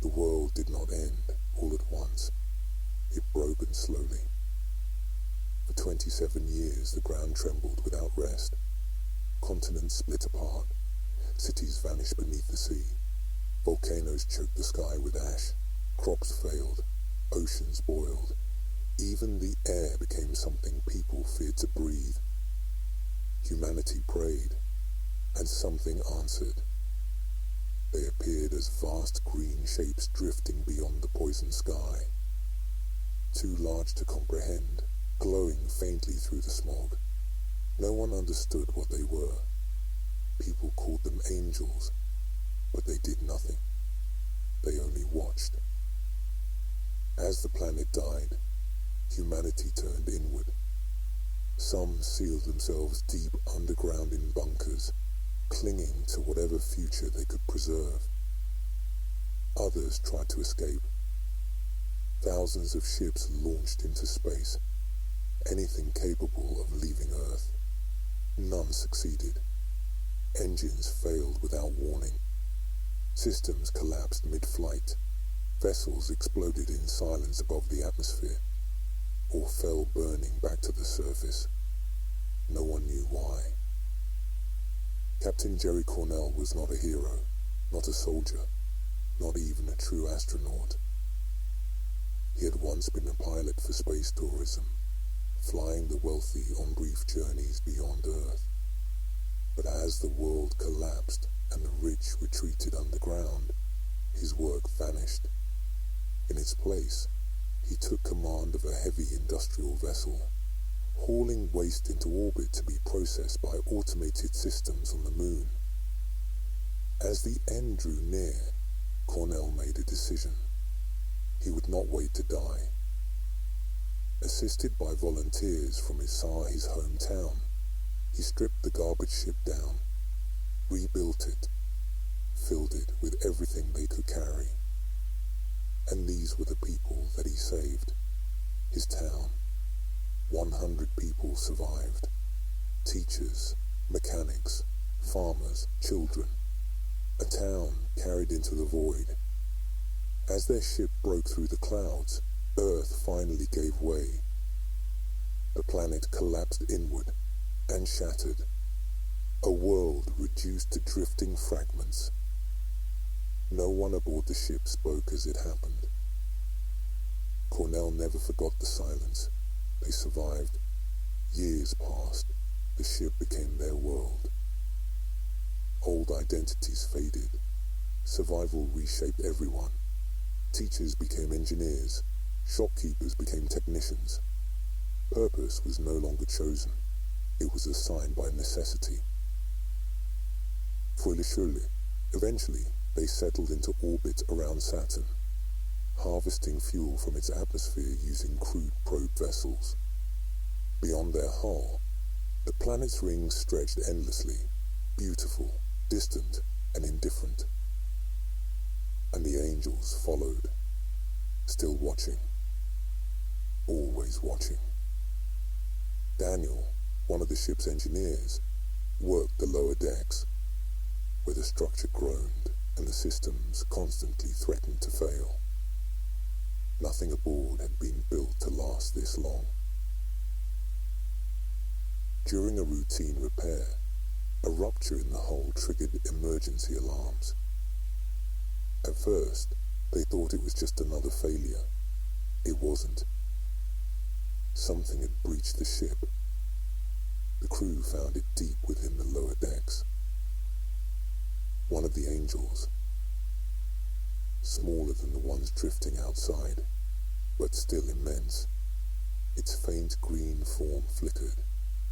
The world did not end all at once. It broke slowly. For 27 years the ground trembled without rest. Continents split apart. Cities vanished beneath the sea. Volcanoes choked the sky with ash. Crops failed. Oceans boiled. Even the air became something people feared to breathe. Humanity prayed, and something answered. They appeared as vast green shapes drifting beyond the poisoned sky. Too large to comprehend, glowing faintly through the smog. No one understood what they were. People called them angels, but they did nothing. They only watched. As the planet died, humanity turned inward. Some sealed themselves deep underground in bunkers, clinging to whatever future they could preserve. Others tried to escape. Thousands of ships launched into space, anything capable of leaving Earth. None succeeded. Engines failed without warning. Systems collapsed mid-flight. Vessels exploded in silence above the atmosphere, or fell burning back to the surface. No one knew why. Captain Jerry Cornell was not a hero, not a soldier, not even a true astronaut. He had once been a pilot for space tourism, flying the wealthy on brief journeys beyond Earth. But as the world collapsed and the rich retreated underground, his work vanished. In its place, he took command of a heavy industrial vessel, hauling waste into orbit to be processed by automated systems on the moon. As the end drew near, Cornell made a decision. He would not wait to die. Assisted by volunteers from his hometown, he stripped the garbage ship down, rebuilt it, filled it with everything they could carry. And these were the people that he saved. His town. 100 people survived. Teachers, mechanics, farmers, children. A town carried into the void. As their ship broke through the clouds, Earth finally gave way. The planet collapsed inward and shattered. A world reduced to drifting fragments. No one aboard the ship spoke as it happened. Cornell never forgot the silence. They survived. Years passed. The ship became their world. Old identities faded. Survival reshaped everyone. Teachers became engineers. Shopkeepers became technicians. Purpose was no longer chosen. It was assigned by necessity. Fröhlich, eventually, they settled into orbit around Saturn, harvesting fuel from its atmosphere using crude probe vessels. Beyond their hull, the planet's rings stretched endlessly, beautiful, distant, and indifferent. And the angels followed, still watching, always watching. Daniel, one of the ship's engineers, worked the lower decks, where the structure groaned and the systems constantly threatened to fail. Nothing aboard had been built to last this long. During a routine repair, a rupture in the hull triggered emergency alarms. At first, they thought it was just another failure. It wasn't. Something had breached the ship. The crew found it deep within the lower decks. One of the angels, smaller than the ones drifting outside, but still immense, its faint green form flickered,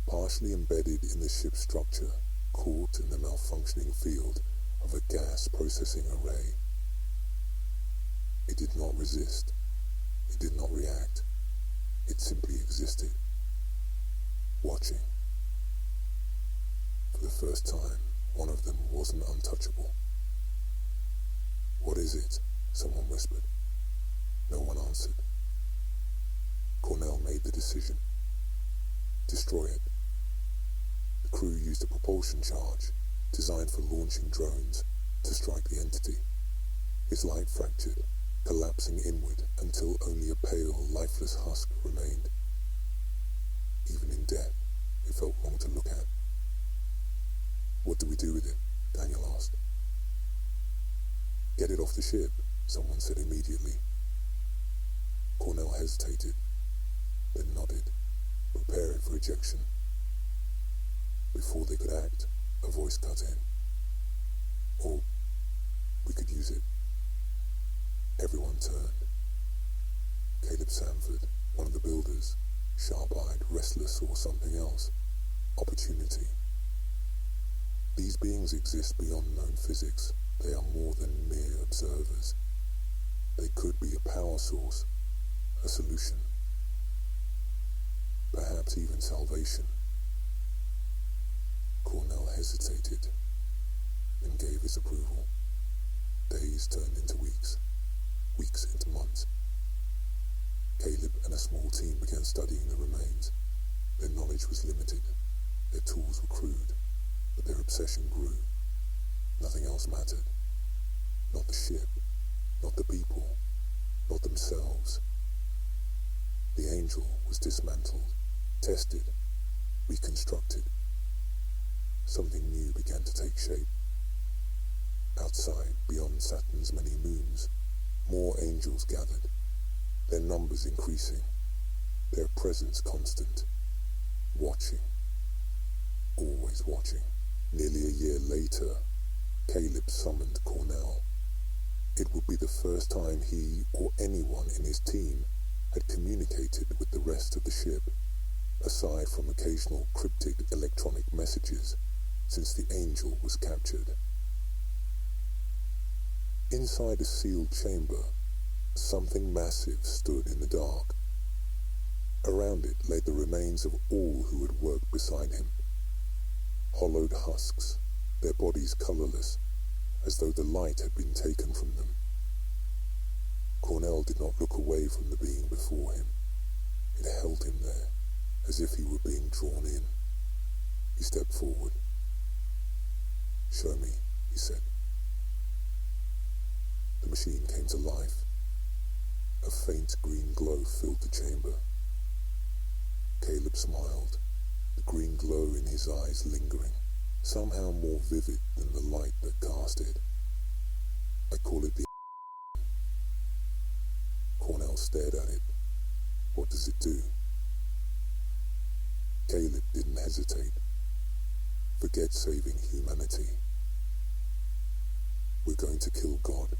partially embedded in the ship's structure, caught in the malfunctioning field of a gas processing array. It did not resist. It did not react. It simply existed, watching. For the first time, one of them wasn't untouchable. "What is it?" someone whispered. No one answered. Cornell made the decision. Destroy it. The crew used a propulsion charge, designed for launching drones, to strike the entity. His light fractured, collapsing inward until only a pale, lifeless husk remained. Even in death, it felt wrong to look at. "What do we do with it?" Daniel asked. "Get it off the ship," someone said immediately. Cornell hesitated, then nodded. "Prepare it for ejection." Before they could act, a voice cut in. "Or we could use it." Everyone turned. Caleb Sanford, one of the builders, sharp-eyed, restless, or something else. Opportunity. These beings exist beyond known physics. They are more than mere observers. They could be a power source, a solution, perhaps even salvation. Cornell hesitated, then gave his approval. Days turned into weeks, weeks into months. Caleb and a small team began studying the remains. Their knowledge was limited, their tools were crude, but their obsession grew. Nothing else mattered. Not the ship, not the people, not themselves. The Angel was dismantled, tested, reconstructed. Something new began to take shape. Outside, beyond Saturn's many moons, more angels gathered, their numbers increasing, their presence constant, watching, always watching. Nearly a year later, Caleb summoned Cornell. It would be the first time he or anyone in his team had communicated with the rest of the ship, aside from occasional cryptic electronic messages, since the Angel was captured. Inside a sealed chamber, something massive stood in the dark. Around it lay the remains of all who had worked beside him. Hollowed husks, their bodies colorless, as though the light had been taken from them. Cornell did not look away from the being before him. It held him there, as if he were being drawn in. He stepped forward. "Show me," he said. The machine came to life. A faint green glow filled the chamber. Caleb smiled, the green glow in his eyes lingering, somehow more vivid than the light that cast it. "I call it the..." Cornell stared at it. "What does it do?" Caleb didn't hesitate. "Forget saving humanity. We're going to kill God."